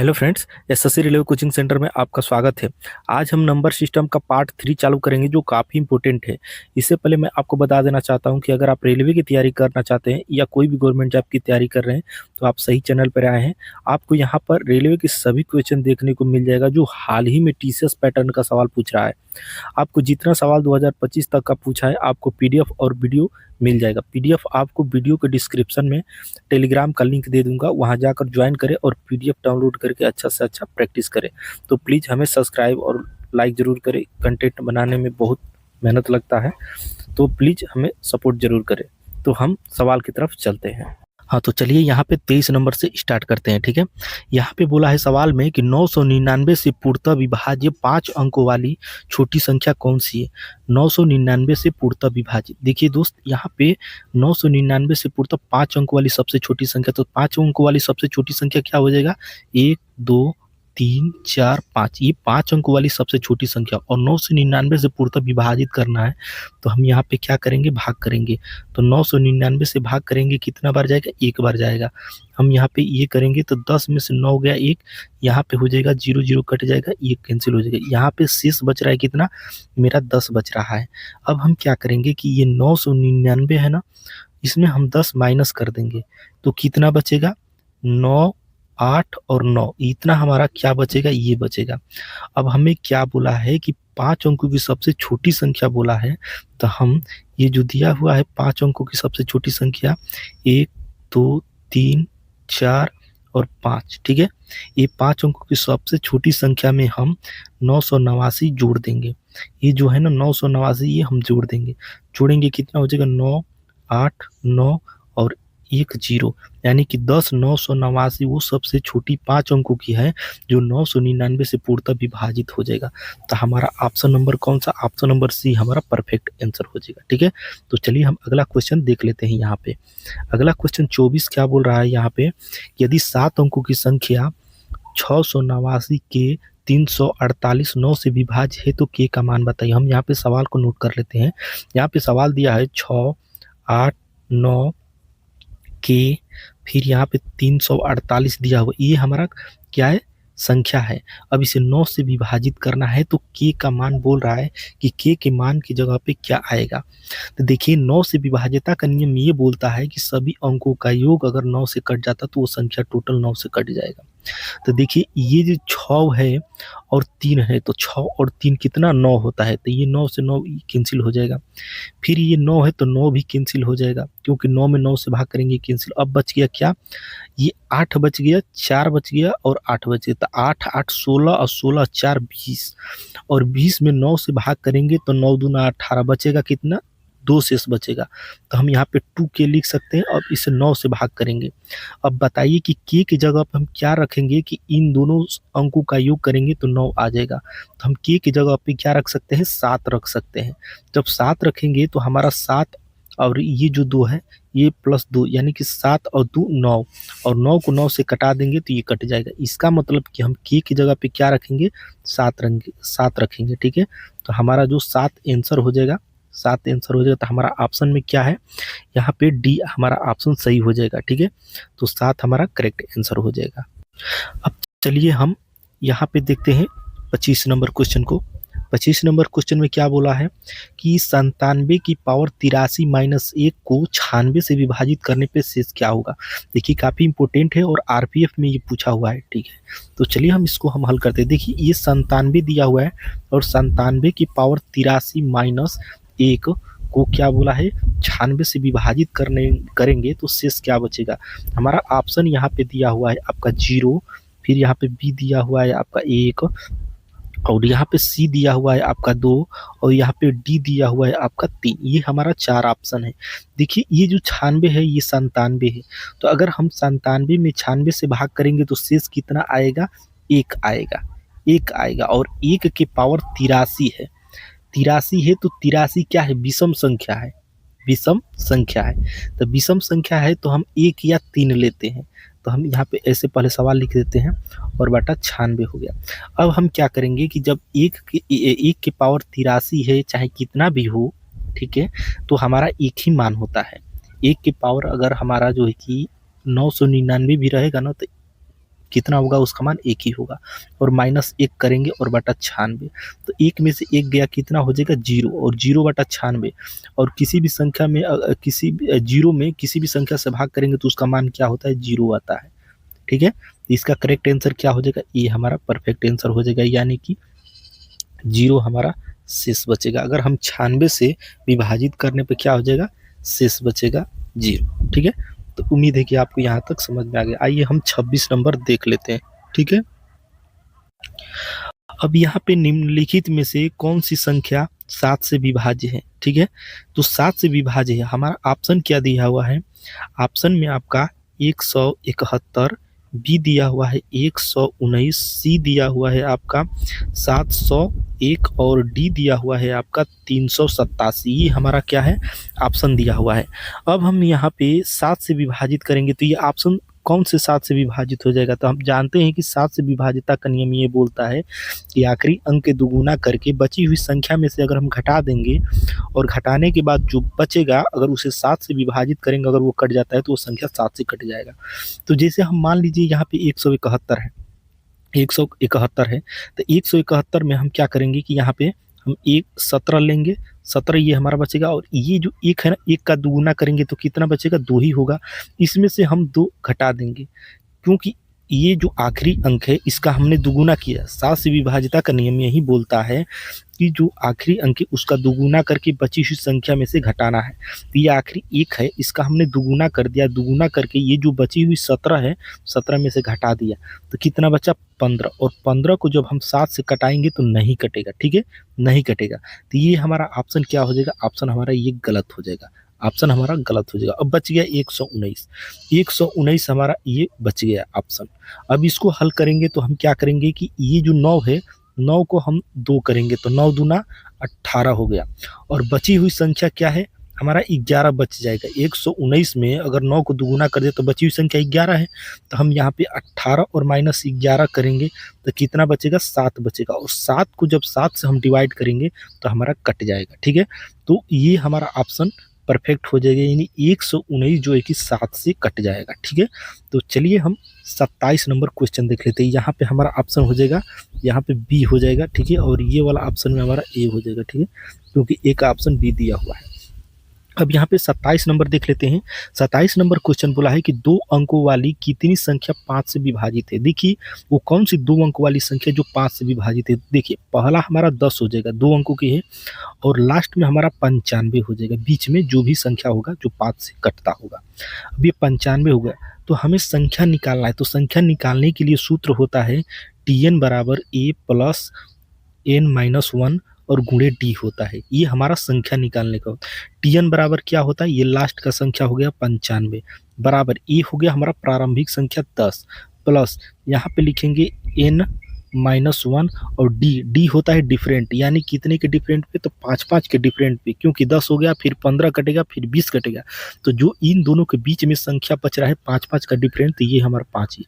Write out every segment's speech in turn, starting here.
Hello friends, SSC railway coaching centre में आपका स्वागत है। आज हम नंबर सिस्टम का पार्ट 3 चालू करेंगे जो काफ़ी इंपॉर्टेंट है। इससे पहले मैं आपको बता देना चाहता हूं कि अगर आप रेलवे की तैयारी करना चाहते हैं या कोई भी गवर्नमेंट जॉब की तैयारी कर रहे हैं तो आप सही चैनल पर आए हैं। आपको यहां पर रेलवे के सभी क्वेश्चन देखने को मिल जाएगा जो हाल ही में टीसीएस पैटर्न का सवाल पूछ रहा है। आपको जितना सवाल 2025 तक का पूछा है आपको पीडीएफ और वीडियो मिल जाएगा। पीडीएफ आपको वीडियो के डिस्क्रिप्शन में टेलीग्राम का लिंक दे दूंगा, वहां जाकर ज्वाइन करें और पीडीएफ डाउनलोड करके अच्छा से अच्छा प्रैक्टिस करें। तो प्लीज़ हमें सब्सक्राइब और लाइक ज़रूर करें। कंटेंट बनाने में बहुत मेहनत लगता है, तो प्लीज़ हमें सपोर्ट ज़रूर करें। तो हम सवाल की तरफ चलते हैं। हाँ, तो चलिए यहाँ पे 23 नंबर से स्टार्ट करते हैं। ठीक है, यहाँ पे बोला है सवाल में कि 999 से पूर्णतः विभाज्य 5 अंकों वाली छोटी संख्या कौन सी है। 999 से पूर्णतः विभाजित, देखिए दोस्त, यहाँ पे 999 से पूर्णतः 5 अंकों वाली सबसे छोटी संख्या, तो 5 अंकों वाली सबसे छोटी संख्या क्या हो जाएगा, 1 2 3 4 5, ये 5 अंकों वाली सबसे छोटी संख्या। और 999 से पूर्णतः विभाजित करना है तो हम यहाँ पे क्या करेंगे, भाग करेंगे। तो 999 से भाग करेंगे कितना बार जाएगा, एक बार जाएगा। हम यहाँ पे ये करेंगे तो 10 में से 9 गया, एक यहाँ पे हो जाएगा, 0 0 कट जाएगा, ये कैंसिल हो जाएगा। यहाँ पे शेष बच रहा है कितना, मेरा 10 बच रहा है। अब हम क्या करेंगे कि ये 999 है ना, इसमें हम 10 माइनस कर देंगे तो कितना बचेगा, 9 8 और 9, इतना हमारा क्या बचेगा, ये बचेगा। अब हमें क्या बोला है कि 5 अंकों की सबसे छोटी संख्या बोला है, तो हम ये जो दिया हुआ है 5 अंकों की सबसे छोटी संख्या 1 2 3 4 और 5, ठीक है, ये 5 अंकों की सबसे छोटी संख्या में हम 989 जोड़ देंगे। ये जो है ना 989, ये हम जोड़ देंगे। जोड़ेंगे कितना हो जाएगा, 9 8 9 और 1 0, यानी कि 10 989 वो सबसे छोटी 5 अंकों की है जो 999 से पूर्णतः विभाजित हो जाएगा। तो हमारा ऑप्शन नंबर कौन सा, ऑप्शन नंबर सी हमारा परफेक्ट आंसर हो जाएगा। ठीक है, तो चलिए हम अगला क्वेश्चन देख लेते हैं। यहाँ पे अगला क्वेश्चन 24 क्या बोल रहा है, यहाँ पे यदि 7 अंकों की संख्या 689 के 348 9 से विभाज्य है तो के का मान बताइए। हम यहाँ पे सवाल को नोट कर लेते हैं। यहाँ पे सवाल दिया है 6 8 9 के, फिर यहाँ पे 348 दिया हुआ, ये हमारा क्या है, संख्या है। अब इसे 9 से विभाजित करना है तो के का मान बोल रहा है कि के मान की जगह पे क्या आएगा। तो देखिए 9 से विभाज्यता का नियम ये बोलता है कि सभी अंकों का योग अगर 9 से कट जाता तो वो संख्या टोटल 9 से कट जाएगा। तो देखिए ये जो 6 है और 3 है, तो 6 और 3 कितना, 9 होता है, तो ये 9 से 9 कैंसिल हो जाएगा। फिर ये 9 है तो 9 भी कैंसिल हो जाएगा, क्योंकि 9 में 9 से भाग करेंगे कैंसिल। अब बच गया क्या, ये 8 बच गया, 4 बच गया और 8 बच गया, तो 8 8 16 और 16 4 20, और 20 में 9 से भाग करेंगे तो 9 दूना 18, बचेगा कितना, 2 शेष बचेगा। तो हम यहाँ पे 2 के लिख सकते हैं। अब इसे 9 से भाग करेंगे। अब बताइए कि के की जगह पर हम क्या रखेंगे कि इन दोनों अंकों का योग करेंगे तो 9 आ जाएगा। तो हम के की जगह पे क्या रख सकते हैं, 7 रख सकते हैं। जब 7 रखेंगे तो हमारा 7 और ये जो 2 है ये प्लस 2, यानी कि 7 और 2 9, और 9 को 9 से कटा देंगे तो ये कट जाएगा। इसका मतलब कि हम के की जगह पे क्या रखेंगे, 7 रखेंगे। ठीक है, तो हमारा जो 7 आंसर हो जाएगा, 7 आंसर हो जाएगा। तो हमारा ऑप्शन में क्या है, यहाँ पे डी हमारा ऑप्शन सही हो जाएगा। ठीक है, तो 7 हमारा करेक्ट आंसर हो जाएगा। अब चलिए हम यहाँ पे देखते हैं 25 नंबर क्वेश्चन को। 25 नंबर क्वेश्चन में क्या बोला है कि 97 की पावर 83 माइनस 1 को 96 से विभाजित करने पे शेष क्या होगा। देखिए काफ़ी इंपॉर्टेंट है और आरपीएफ में ये पूछा हुआ है। ठीक है, तो चलिए हम इसको हम हल करते हैं। देखिए ये 97 दिया हुआ है और 97 की पावर 83 माइनस 1 को क्या बोला है, 96 से विभाजित करेंगे तो शेष क्या बचेगा। हमारा ऑप्शन यहाँ पे दिया हुआ है आपका 0, फिर यहाँ पे बी दिया हुआ है आपका 1, और यहाँ पे सी दिया हुआ है आपका 2, और यहाँ पे डी दिया हुआ है आपका 3। ये हमारा 4 ऑप्शन है। देखिए ये जो 96 है ये 97 है, तो अगर हम 97 में 96 से भाग करेंगे तो शेष कितना आएगा, 1 आएगा, 1 आएगा। और 1 के पावर 83 है, 83 है तो 83 क्या है, विषम संख्या है, विषम संख्या है। तो विषम संख्या है तो हम 1 या 3 लेते हैं। तो हम यहाँ पे ऐसे पहले सवाल लिख देते हैं और बटा 96 हो गया। अब हम क्या करेंगे कि जब 1 के पावर 83 है, चाहे कितना भी हो, ठीक है, तो हमारा एक ही मान होता है। 1 के पावर अगर हमारा जो है कि 999 भी रहेगा ना, तो कितना होगा, उसका मान 1 ही होगा। और -1 करेंगे और बटा 96, तो 1 में से 1 गया, कितना हो जाएगा 0, और 0 बटा 96। और किसी भी संख्या में किसी भी 0 में किसी भी संख्या से भाग करेंगे तो उसका मान क्या होता है, 0 आता है। ठीक है, इसका करेक्ट आंसर क्या हो जाएगा, ये हमारा परफेक्ट आंसर हो जाएगा, यानी कि 0 हमारा शेष बचेगा। अगर हम 96 से विभाजित करने पे क्या हो जाएगा, शेष बचेगा 0। ठीक है, तो उम्मीद है कि आपको यहाँ तक समझ में आ गया। आइए हम 26 नंबर देख लेते हैं। ठीक है, अब यहाँ पे निम्नलिखित में से कौन सी संख्या 7 से विभाज्य है। ठीक है, तो 7 से विभाज्य है, हमारा ऑप्शन क्या दिया हुआ है, ऑप्शन में आपका 171, बी दिया हुआ है 119, सी दिया हुआ है आपका 701 और डी दिया हुआ है आपका 387। ये हमारा क्या है, ऑप्शन दिया हुआ है। अब हम यहाँ पे 7 से विभाजित करेंगे तो ये ऑप्शन कौन से 7 से विभाजित हो जाएगा, तो हम जानते हैं कि 7 से विभाजितता का नियम ये बोलता है कि आखिरी अंक के दुगुना करके बची हुई संख्या में से अगर हम घटा देंगे और घटाने के बाद जो बचेगा अगर उसे 7 से विभाजित करेंगे, अगर वो कट जाता है तो वो संख्या 7 से कट जाएगा। तो जैसे हम मान लीजिए यहाँ पे 171 है, 171 है, तो 171 में हम क्या करेंगे कि यहाँ पे हम 17 लेंगे, 17 ये हमारा बचेगा, और ये जो 1 है ना, 1 का दुगुना करेंगे तो कितना बचेगा, 2 ही होगा। इसमें से हम 2 घटा देंगे, क्योंकि ये जो आखिरी अंक है इसका हमने दुगुना किया। 7 से विभाजिता का नियम यही बोलता है कि जो आखिरी अंक है उसका दुगुना करके बची हुई संख्या में से घटाना है। तो ये आखिरी 1 है, इसका हमने दुगुना कर दिया, दुगुना करके ये जो बची हुई 17 है, 17 में से घटा दिया तो कितना बचा, 15, और 15 को जब हम 7 से कटाएंगे तो नहीं कटेगा। ठीक है, नहीं कटेगा, तो ये हमारा ऑप्शन क्या हो जाएगा, ऑप्शन हमारा ये गलत हो जाएगा, ऑप्शन हमारा गलत हो जाएगा। अब बच गया 119, 119 हमारा ये बच गया ऑप्शन। अब इसको हल करेंगे तो हम क्या करेंगे कि ये जो 9 है, 9 को हम 2 करेंगे तो 9 दूना 18 हो गया, और बची हुई संख्या क्या है, हमारा 11 बच जाएगा। 119 में अगर 9 को दुगुना कर दे तो बची हुई संख्या 11 है, तो हम यहाँ पे 18 और -11 करेंगे तो कितना बचेगा, 7 बचेगा, और 7 को जब 7 से हम डिवाइड करेंगे तो हमारा कट जाएगा। ठीक है, तो ये हमारा ऑप्शन परफेक्ट हो जाएगा, यानी 119 जो है कि 7 से कट जाएगा। ठीक है, तो चलिए हम 27 नंबर क्वेश्चन देख लेते हैं। यहाँ पे हमारा ऑप्शन हो जाएगा, यहाँ पे बी हो जाएगा। ठीक है, और ये वाला ऑप्शन में हमारा ए हो जाएगा। ठीक है, क्योंकि ए का ऑप्शन बी दिया हुआ है। अब यहाँ पे 27 नंबर देख लेते हैं। 27 नंबर क्वेश्चन बोला है कि 2 अंकों वाली कितनी संख्या 5 से विभाजित है। देखिए वो कौन सी 2 अंकों वाली संख्या जो 5 से विभाजित है। देखिए पहला हमारा 10 हो जाएगा, 2 अंकों की है, और लास्ट में हमारा 95 हो जाएगा। बीच में जो भी संख्या होगा जो 5 से कटता होगा, अब ये 95 हो गया, तो हमें संख्या निकालना है। तो संख्या निकालने के लिए सूत्र होता है Tn बराबर a प्लस n-1 और गुणे डी होता है। ये हमारा संख्या निकालने का होता है। Tn बराबर क्या होता है, ये लास्ट का संख्या हो गया 95 बराबर ए हो गया हमारा प्रारंभिक संख्या 10 प्लस यहाँ पे लिखेंगे n-1 और डी होता है डिफरेंट, यानी कितने के डिफरेंट पे, तो 5-5 के डिफरेंट पे, क्योंकि 10 हो गया फिर 15 कटेगा फिर 20 कटेगा, तो जो इन दोनों के बीच में संख्या बच रहा है 5-5 का डिफरेंट, तो ये हमारा 5 ही,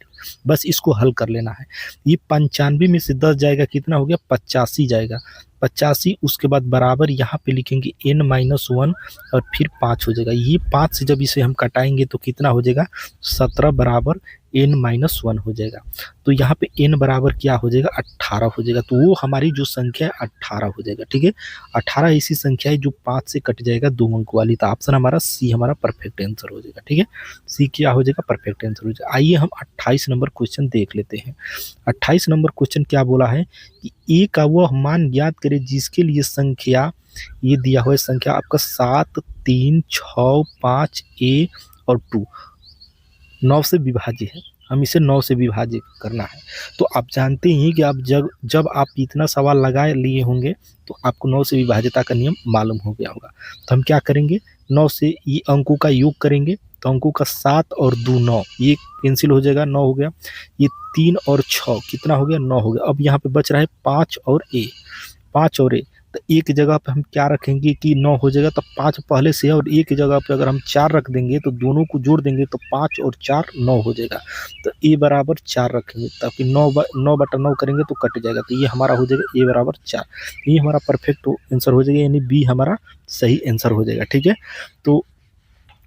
बस इसको हल कर लेना है। ये 95 में से 10 जाएगा, कितना हो गया 85 जाएगा, 85, उसके बाद बराबर यहाँ पे लिखेंगे n-1 और फिर 5 हो जाएगा। ये 5 से जब इसे हम कटाएंगे तो कितना हो जाएगा 17 बराबर n-1 हो जाएगा। तो यहाँ पे n बराबर क्या हो जाएगा 18 हो जाएगा, तो वो हमारी जो संख्या है 18 हो जाएगा। ठीक है, 18 ऐसी संख्या है जो 5 से कट जाएगा 2 अंक वाली, तो ऑप्शन हमारा सी हमारा परफेक्ट आंसर हो जाएगा। ठीक है, सी क्या हो जाएगा, परफेक्ट आंसर हो जाएगा। आइए हम 28 नंबर क्वेश्चन देख लेते हैं। 28 नंबर क्वेश्चन क्या बोला है कि ए का वह मान ज्ञात करें जिसके लिए संख्या, ये दिया हुआ है संख्या आपका 7, 3, 6, 5 ए और 2 9 से विभाज्य है। हम इसे 9 से विभाजित करना है। तो आप जानते हैं कि आप जब आप इतना सवाल लगा लिए होंगे तो आपको 9 से विभाज्यता का नियम मालूम हो गया होगा। तो हम क्या करेंगे, 9 से ये अंकों का योग करेंगे, तो अंकों का 7 और 2 9, ये कैंसिल हो जाएगा, 9 हो गया। ये 3 और 6 कितना हो गया, 9 हो गया। अब यहाँ पे बच रहा है 5 और ए, 5 और ए, तो एक जगह पे हम क्या रखेंगे कि 9 हो जाएगा, तो 5 पहले से है, और एक जगह पे अगर हम 4 रख देंगे तो दोनों को जोड़ देंगे तो 5 और 4 9 हो जाएगा। तो ए बराबर 4 रखेंगे, ताकि 9 बटा 9 करेंगे तो कट जाएगा, तो ये हमारा हो जाएगा ए बराबर 4। ये हमारा परफेक्ट आंसर हो जाएगा, यानी बी हमारा सही आंसर हो जाएगा। ठीक है, तो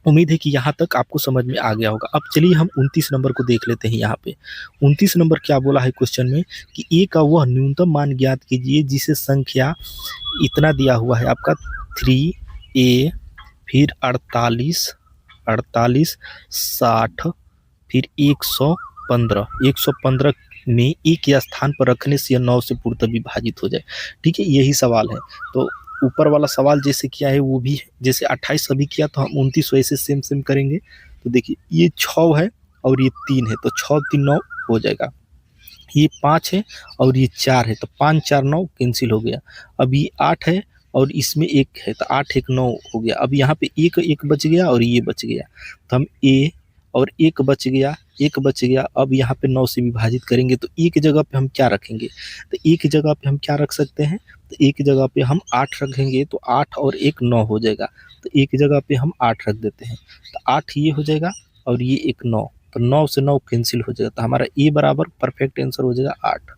उम्मीद है कि यहाँ तक आपको समझ में आ गया होगा। अब चलिए हम 29 नंबर को देख लेते हैं यहाँ पे। 29 नंबर क्या बोला है क्वेश्चन में कि ए का वह न्यूनतम मान ज्ञात कीजिए जिसे संख्या इतना दिया हुआ है आपका 3a, फिर 48, 60, फिर 115 में एक के स्थान पर रखने से यह 9 से पूर्णतः विभाजित हो जाए। ठीक है, यही सवाल है। तो ऊपर वाला सवाल जैसे किया है वो भी जैसे 28 अभी किया तो हम 29 वैसे सेम सेम करेंगे। तो देखिए ये 6 है और ये 3 है, तो 6 3 9 हो जाएगा। ये 5 है और ये 4 है, तो 5 4 9 कैंसिल हो गया। अब ये 8 है और इसमें 1 है, तो 8 1 9 हो गया। अब यहाँ पे एक बच गया और ये बच गया, तो हम ए और एक बच गया। अब यहाँ पे 9 से विभाजित करेंगे तो एक जगह पे हम क्या रखेंगे, तो एक जगह पे हम क्या रख सकते हैं, तो एक जगह पे हम 8 रखेंगे, तो 8 और 1 9 हो जाएगा। तो एक जगह पे हम 8 रख देते हैं, तो 8 ये हो जाएगा और ये एक 9, तो 9 से 9 कैंसिल हो जाएगा। तो हमारा ए बराबर परफेक्ट आंसर हो जाएगा 8।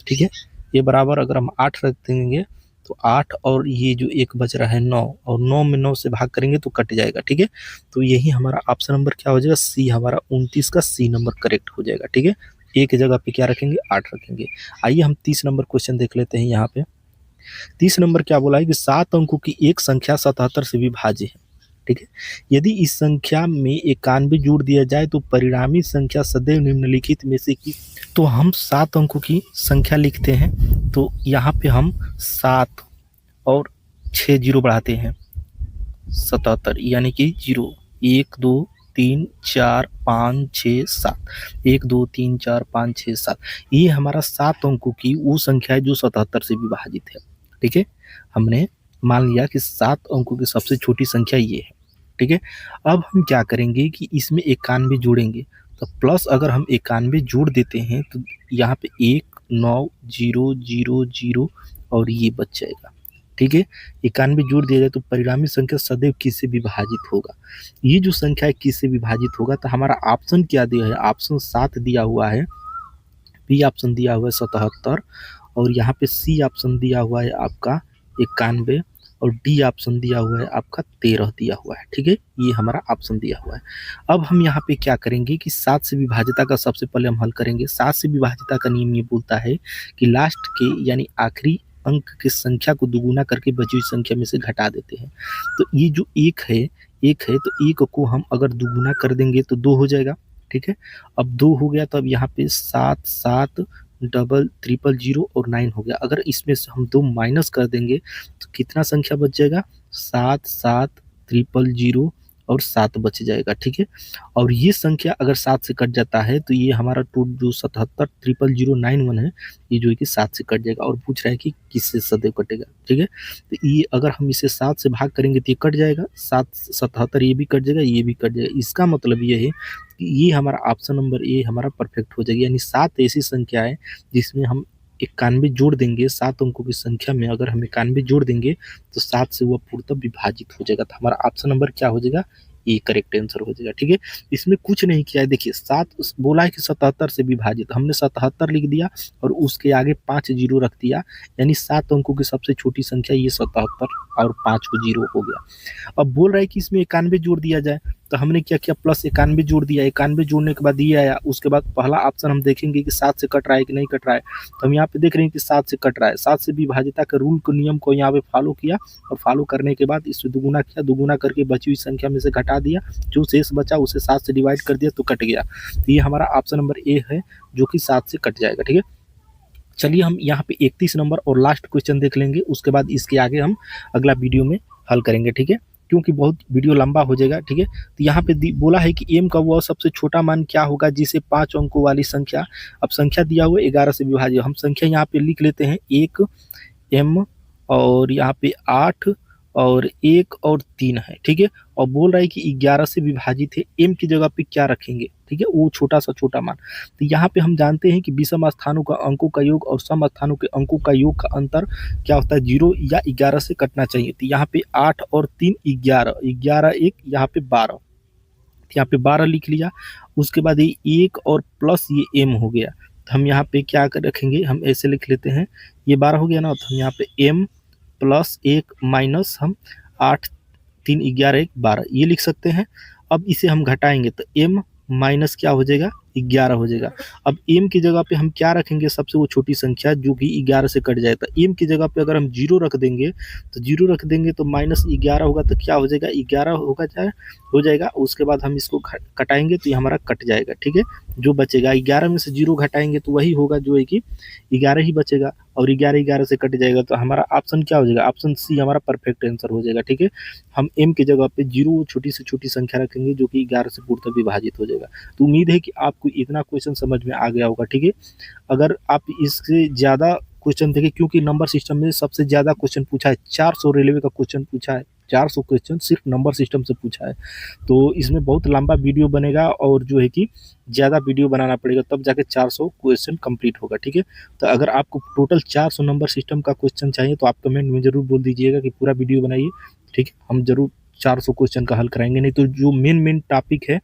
ठीक है, ए बराबर अगर हम 8 रख देंगे तो 8 और ये जो एक बच रहा है 9, और 9 में 9 से भाग करेंगे तो कट जाएगा। ठीक है, तो यही हमारा ऑप्शन नंबर क्या हो जाएगा, सी, हमारा 29 का सी नंबर करेक्ट हो जाएगा। ठीक है, एक जगह पे क्या रखेंगे, 8 रखेंगे। आइए हम 30 नंबर क्वेश्चन देख लेते हैं। यहाँ पे 30 नंबर क्या बोला है कि 7 अंकों की एक संख्या 77 से विभाज्य है। ठीक है, यदि इस संख्या में 91 जोड़ दिया जाए तो परिणामी संख्या सदैव निम्नलिखित में से की। तो हम 7 अंकों की संख्या लिखते हैं, तो यहाँ पे हम 7 और 6 जीरो बढ़ाते हैं, 77 यानी कि 0 1 2 3 4 5 6 7, 1 2 3 4 5 6 7, ये हमारा 7 अंकों की वो संख्या है जो 77 से विभाजित है। ठीक है, हमने मान लिया कि 7 अंकों की सबसे छोटी संख्या ये है। ठीक है, अब हम क्या करेंगे कि इसमें 91 जोड़ेंगे, तो प्लस अगर हम 91 जोड़ देते हैं तो यहाँ पे 1 9 0 0 0 और ये बच जाएगा। ठीक है, 91 जोड़ दिया जाए तो परिणामी संख्या सदैव किससे विभाजित होगा। ये जो संख्या है किससे विभाजित होगा, तो हमारा ऑप्शन क्या दिया है, ऑप्शन 7 दिया हुआ है, बी ऑप्शन दिया हुआ है 77, और यहाँ पे सी ऑप्शन दिया हुआ है आपका 91, और डी ऑप्शन दिया हुआ है आपका 13 दिया हुआ है। ठीक है, ये हमारा ऑप्शन दिया हुआ है। अब हम यहाँ पे क्या करेंगे कि 7 से विभाजिता का सबसे पहले हम हल करेंगे। 7 से विभाजिता का नियम ये बोलता है कि लास्ट के यानी आखिरी अंक की संख्या को दुगुना करके बची हुई संख्या में से घटा देते हैं। तो ये जो एक है तो एक को हम अगर दुगुना कर देंगे तो 2 हो जाएगा। ठीक है, अब 2 हो गया तो अब यहाँ पे 7 7 डबल ट्रिपल 0 और 9 हो गया। अगर इसमें से हम 2 माइनस कर देंगे तो कितना संख्या बच जाएगा, 7 7 ट्रिपल 0 और 7 बच जाएगा। ठीक है, और ये संख्या अगर 7 से कट जाता है तो ये हमारा जो 77 ट्रिपल 091 है, ये जो है कि 7 से कट जाएगा, और पूछ रहा है कि किससे सदैव कटेगा। ठीक है, तो ये अगर हम इसे 7 से भाग करेंगे तो ये कट जाएगा, 7 77 ये भी कट जाएगा, ये भी कट जाएगा। इसका मतलब ये है कि ये हमारा ऑप्शन नंबर ए हमारा परफेक्ट हो जाएगा। यानी 7 ऐसी संख्या है जिसमें हम 91 जोड़ देंगे, 7 अंकों की संख्या में अगर हम 91 जोड़ देंगे तो 7 से वह पूर्णतः विभाजित हो जाएगा। तो हमारा ऑप्शन नंबर क्या हो जाएगा, ये करेक्ट आंसर हो जाएगा। ठीक है, इसमें कुछ नहीं किया है। देखिए 7 बोला है कि 77 से विभाजित, हमने 77 लिख दिया और उसके आगे 5 जीरो रख दिया, यानी 7 अंकों की सबसे छोटी संख्या ये 77 और 5 को जीरो हो गया। अब बोल रहा है कि इसमें 91 जोड़ दिया जाए, तो हमने क्या किया, प्लस 91 जोड़ दिया। 91 जोड़ने के बाद ये आया, उसके बाद पहला ऑप्शन हम देखेंगे कि 7 से कट रहा है कि नहीं कट रहा है। तो हम यहाँ पे देख रहे हैं कि 7 से कट रहा है। 7 से विभाजिता के रूल को, नियम को यहाँ पे फॉलो किया, और फॉलो करने के बाद इससे दुगुना किया, दुगुना करके बची हुई संख्या में से घटा दिया, जो शेष बचा उसे 7 से डिवाइड कर दिया तो कट गया। तो ये हमारा ऑप्शन नंबर ए है जो कि 7 से कट जाएगा। ठीक है, चलिए हम यहाँ पे 31 नंबर और लास्ट क्वेश्चन देख लेंगे, उसके बाद इसके आगे हम अगला वीडियो में हल करेंगे। ठीक है, क्योंकि बहुत वीडियो लंबा हो जाएगा। ठीक है, तो यहाँ पे बोला है कि एम का वह सबसे छोटा मान क्या होगा जिसे 5 अंकों वाली संख्या, अब संख्या दिया हुआ 11 से विभाजित, हम संख्या यहाँ पे लिख लेते हैं 1 एम, और यहाँ पे 8 और 1 और 3 है। ठीक है, और बोल रहा है कि 11 से विभाजित है, एम की जगह पे क्या रखेंगे। ठीक है, वो छोटा सा छोटा मान। तो यहाँ पे हम जानते हैं कि विषम स्थानों का अंकों का योग और सम स्थानों के अंकों का योग का अंतर क्या होता है, 0 या 11 से कटना चाहिए। तो यहाँ पे 8 और 3 11, 11 1 यहाँ पे 12, तो यहाँ पे 12 लिख लिया। उसके बाद ये 1 और प्लस ये एम हो गया, तो हम यहाँ पे क्या रखेंगे, हम ऐसे लिख लेते हैं, ये 12 हो गया ना, तो हम यहाँ पे एम प्लस 1 माइनस हम 8 3 11 1 12 ये लिख सकते हैं। अब इसे हम घटाएंगे तो m माइनस क्या हो जाएगा 11 हो जाएगा। अब m की जगह पे हम क्या रखेंगे, सबसे वो छोटी संख्या जो कि 11 से कट जाए, तो m की जगह पे अगर हम 0 रख देंगे तो 0 रख देंगे तो माइनस 11 होगा तो क्या हो जाएगा 11 होगा, चाहे हो जाएगा। उसके बाद हम इसको कटाएंगे तो ये हमारा कट जाएगा, ठीक है। जो बचेगा 11 में से 0 घटाएंगे तो वही होगा जो है कि 11 ही बचेगा, और 11 11 से कट जाएगा तो हमारा ऑप्शन क्या हो जाएगा, ऑप्शन सी हमारा परफेक्ट आंसर हो जाएगा, ठीक है। हम m की जगह पे 0 छोटी से छोटी संख्या रखेंगे जो कि 11 से पूर्णतः विभाजित हो जाएगा। तो उम्मीद है कि आपको इतना क्वेश्चन समझ में आ गया होगा, ठीक है। अगर आप इससे ज़्यादा क्वेश्चन देखें, क्योंकि नंबर सिस्टम में सबसे ज़्यादा क्वेश्चन पूछा है, 400 रेलवे का क्वेश्चन पूछा है, 400 क्वेश्चन सिर्फ नंबर सिस्टम से पूछा है। तो इसमें बहुत लंबा वीडियो बनेगा और जो है कि ज़्यादा वीडियो बनाना पड़ेगा, तब जाके 400 क्वेश्चन कंप्लीट होगा, ठीक है। तो अगर आपको टोटल 400 नंबर सिस्टम का क्वेश्चन चाहिए तो आप कमेंट में ज़रूर बोल दीजिएगा कि पूरा वीडियो बनाइए, ठीक है। हम ज़रूर 400 क्वेश्चन का हल कराएंगे। नहीं तो जो मेन टॉपिक है,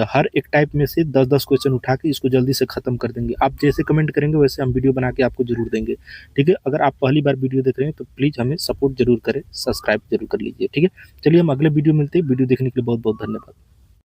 हर एक टाइप में से 10-10 क्वेश्चन उठा के इसको जल्दी से खत्म कर देंगे। आप जैसे कमेंट करेंगे वैसे हम वीडियो बना के आपको जरूर देंगे, ठीक है। अगर आप पहली बार वीडियो देख रहे हैं तो प्लीज़ हमें सपोर्ट जरूर करें, सब्सक्राइब जरूर कर लीजिए, ठीक है। चलिए हम अगले वीडियो मिलते हैं। वीडियो देखने के लिए बहुत बहुत धन्यवाद।